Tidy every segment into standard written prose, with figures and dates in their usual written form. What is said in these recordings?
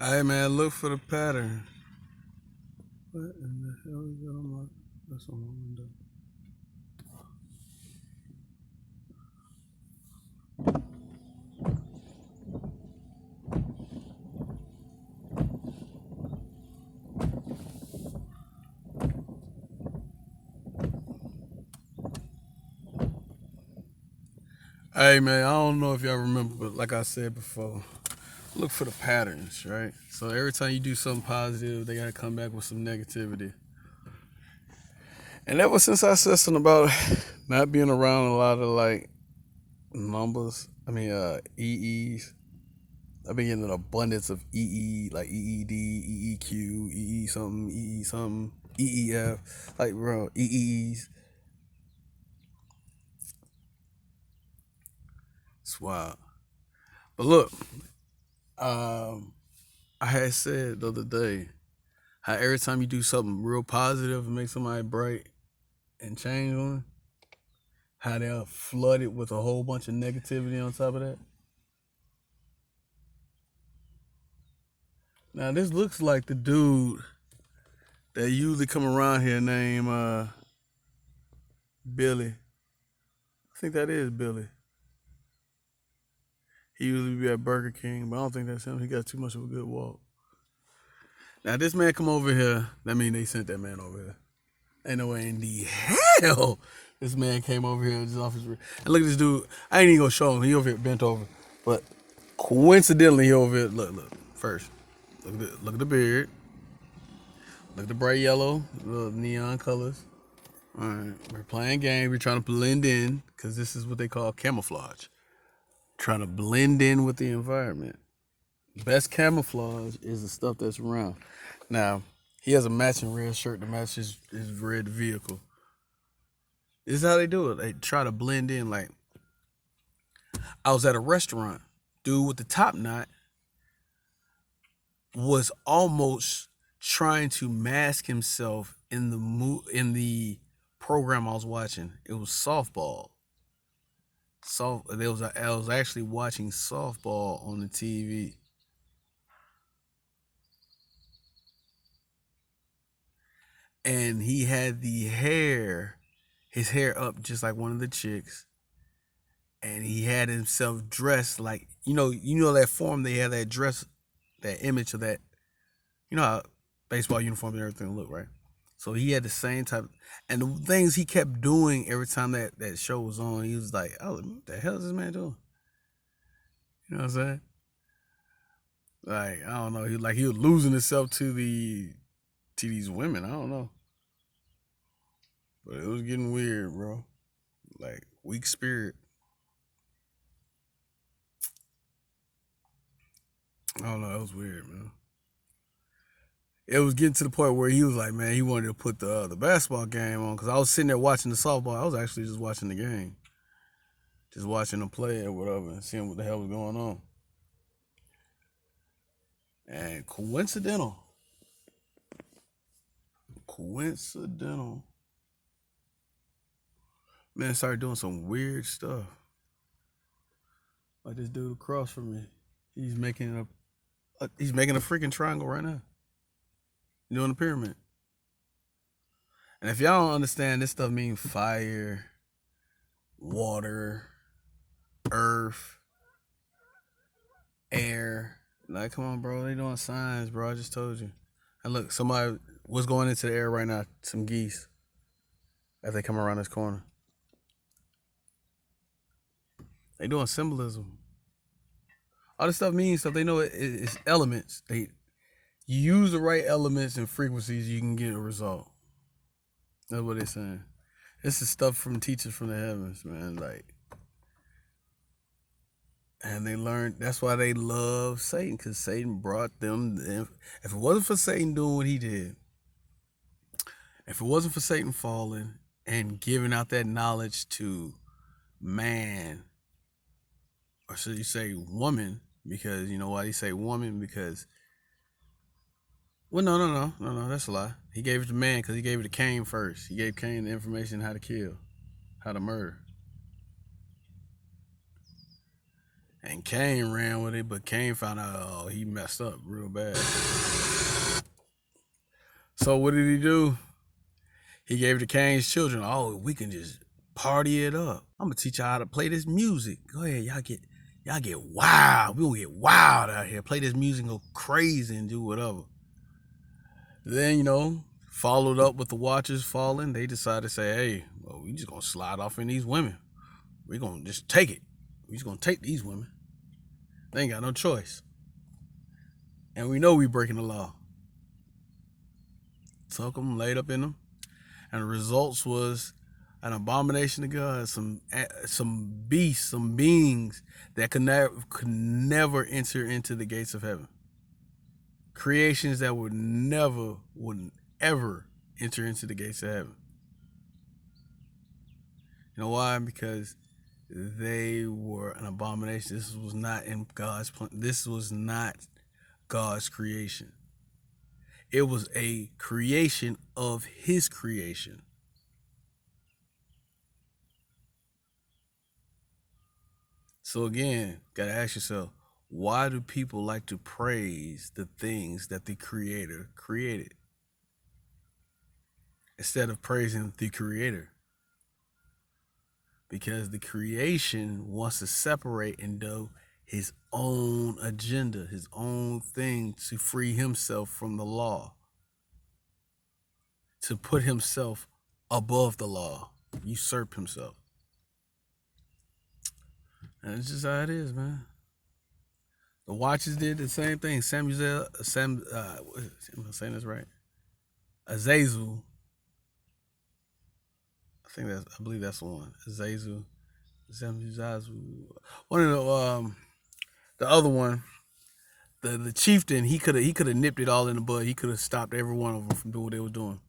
Hey man, look for the pattern. What in the hell is that on my? That's on my window. Hey man, I don't know if y'all remember, but like I said before, look for the patterns, right? So every time you do something positive, they gotta come back with some negativity. And ever since I said something about not being around a lot of like numbers, EEs, I've been getting an abundance of EE, like EED, EEQ, EE something, EE something, EEF, like bro, EEs. It's wild. But look, um, I had said the other day how every time you do something real positive and make somebody bright and change one, how they're flooded with a whole bunch of negativity on top of that. Now this looks like the dude that usually come around here named Billy. I think that is Billy. He usually be at Burger King, but I don't think that's him. He got too much of a good walk. Now this man come over here. That mean they sent that man over here. Ain't no way in the hell this man came over here just off his. And look at this dude. I ain't even gonna show him. He over here bent over, but coincidentally he over here. Look. First, look at the beard. Look at the bright yellow, little neon colors. All right, we're playing games. We're trying to blend in because this is what they call camouflage. Trying to blend in with the environment. Best camouflage is the stuff that's around. Now, he has a matching red shirt to match his red vehicle. This is how they do it. They try to blend in. Like, I was at a restaurant. Dude with the top knot was almost trying to mask himself in the program I was watching. It was softball. I was actually watching softball on the TV, and he had his hair up just like one of the chicks, and he had himself dressed like that form they had that dress, that image of that. You know how baseball uniform and everything look, right? So he had the same type, and the things he kept doing every time that show was on, he was like, "Oh, what the hell is this man doing?" You know what I'm saying? Like I don't know, he was losing himself to these women. I don't know, but it was getting weird, bro. Like weak spirit. I don't know. It was weird, man. It was getting to the point where he was like, man, he wanted to put the basketball game on because I was sitting there watching the softball. I was actually just watching the game, just watching them play or whatever, and seeing what the hell was going on. And coincidental, man, started doing some weird stuff. Like this dude across from me, he's making he's making a freaking triangle right now. Doing a pyramid. And if y'all don't understand, this stuff means fire, water, earth, air. Like, come on, bro. They doing signs, bro. I just told you. And look, somebody was going into the air right now. Some geese as they come around this corner. They doing symbolism. All this stuff means stuff. They know it's elements. They you use the right elements and frequencies, you can get a result. That's what they're saying. This is stuff from teachers from the heavens, man. Like, and they learned. That's why they love Satan, because Satan brought them. If it wasn't for Satan doing what he did, if it wasn't for Satan falling and giving out that knowledge to man, or should you say woman? Because you know why he say woman? Because well, no. That's a lie. He gave it to man because he gave it to Cain first. He gave Cain the information how to kill, how to murder. And Cain ran with it, but Cain found out, oh, he messed up real bad. So what did he do? He gave it to Cain's children. Oh, we can just party it up. I'm gonna teach y'all how to play this music. Go ahead, y'all get wild. We gonna get wild out here. Play this music, go crazy, and do whatever. Then followed up with the watchers falling. They decided to say, hey, well, we just gonna slide off in these women. We gonna just take it. We just gonna take these women. They ain't got no choice. And we know we breaking the law. Took them, laid up in them, and the results was an abomination to God. Some beasts, some beings that could never enter into the gates of heaven. Creations that would ever enter into the gates of heaven. You know why? Because they were an abomination. This was not in God's plan. This was not God's creation. It was a creation of His creation. So again, gotta ask yourself, why do people like to praise the things that the Creator created instead of praising the Creator? Because the creation wants to separate and do his own agenda, his own thing to free himself from the law, to put himself above the law, usurp himself. And it's just how it is, man. The Watchers did the same thing. Am I saying this right? Azazel. I believe that's the one. Azazel. One of the other one, the chieftain, he could have nipped it all in the bud. He could have stopped every one of them from doing what they were doing,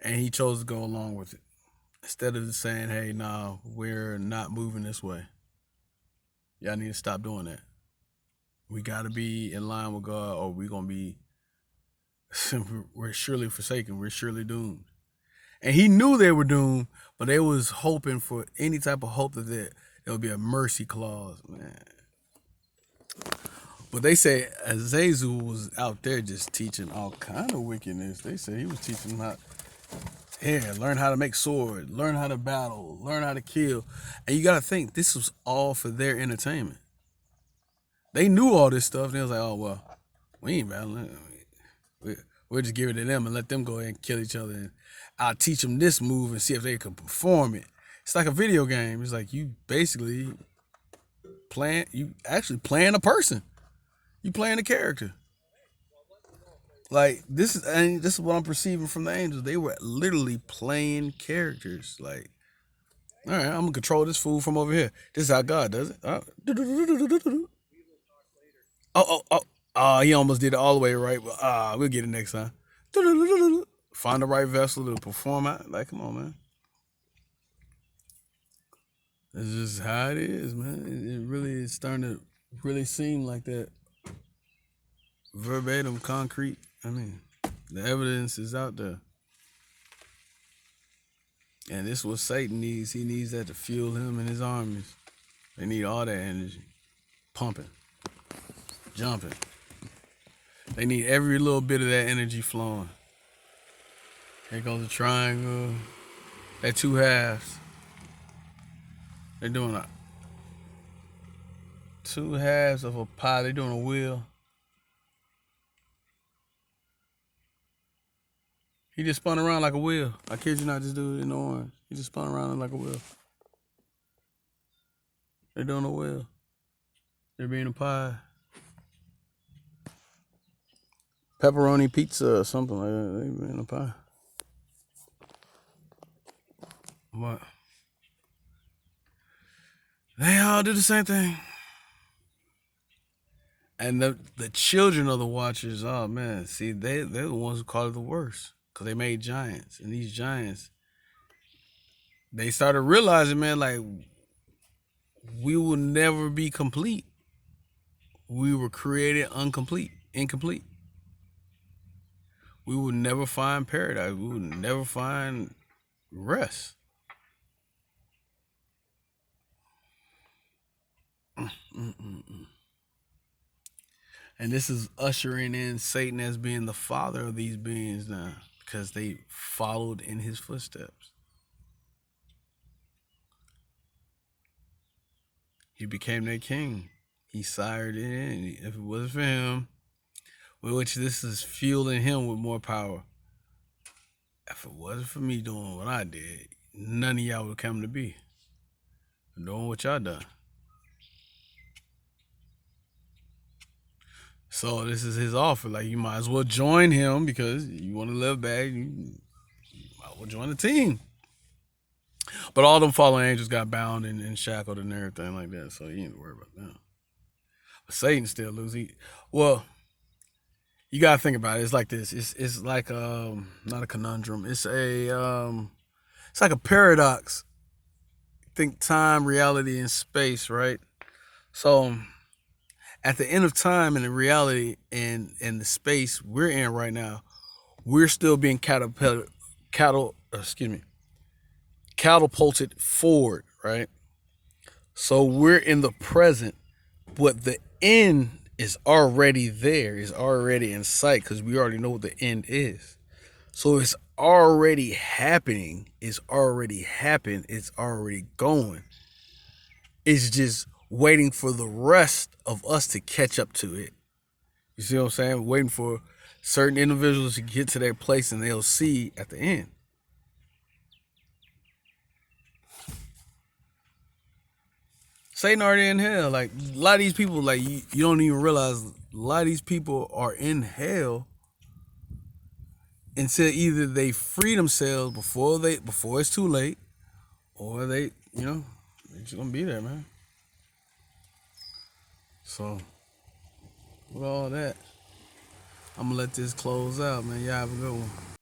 and he chose to go along with it instead of saying, "Hey, nah, we're not moving this way. Y'all need to stop doing that. We got to be in line with God, or we're gonna be we're surely forsaken. We're surely doomed." And he knew they were doomed, but they was hoping for any type of hope that there would be a mercy clause, man. But they say Azazel was out there just teaching all kind of wickedness. They say he was teaching them learn how to make sword, learn how to battle, learn how to kill. And you got to think, this was all for their entertainment. They knew all this stuff. And they was like, oh, well, we ain't battling. We'll just give it to them and let them go ahead and kill each other. And I'll teach them this move and see if they can perform it. It's like a video game. It's like you basically actually playing a person. You playing a character. Like this is what I'm perceiving from the angels. They were literally playing characters. Like, all right, I'm gonna control this fool from over here. This is how God does it. Oh, he almost did it all the way right. But we'll get it next time. Find the right vessel to perform out. Like, come on, man. It's just how it is, man. It really is starting to really seem like that. Verbatim, concrete. I mean, the evidence is out there. And this is what Satan needs. He needs that to fuel him and his armies. They need all that energy. Pumping. Jumping. They need every little bit of that energy flowing. Here goes the triangle. That two halves. They're doing two halves of a pie. They're doing a wheel. He just spun around like a wheel. I kid you not, this dude in the orange. He just spun around like a wheel. They're doing a wheel. They're being a pie. Pepperoni pizza or something like that. They're being a pie. What? They all do the same thing. And the children of the Watchers, oh man, see, they're the ones who call it the worst. Because they made giants. And these giants, they started realizing, man, like, we will never be complete. We were created incomplete. We will never find paradise. We will never find rest. Mm-mm-mm. And this is ushering in Satan as being the father of these beings now, because they followed in his footsteps. He became their king. He sired it in. If it wasn't for him, which this is fueling him with more power. If it wasn't for me doing what I did, none of y'all would come to be doing what y'all done. So this is his offer. Like, you might as well join him because you want to live back. You might as well join the team. But all them fallen angels got bound and shackled and everything like that. So you ain't worry about that. But Satan still loses. Well, you gotta think about it. It's like this. It's like not a conundrum. It's like a paradox. Think time, reality, and space, right? So at the end of time and the reality and the space we're in right now, we're still being catapulted forward, right? So we're in the present, but the end is already there, is already in sight because we already know what the end is. So it's already happening, it's already happened, it's already going. It's just waiting for the rest of us to catch up to it. You see what I'm saying? Waiting for certain individuals to get to their place and they'll see at the end. Satan already in hell. Like, a lot of these people, like, you don't even realize a lot of these people are in hell until either they free themselves before it's too late, or they're just gonna be there, man. So with all that, I'm gonna let this close out, man. Y'all have a good one.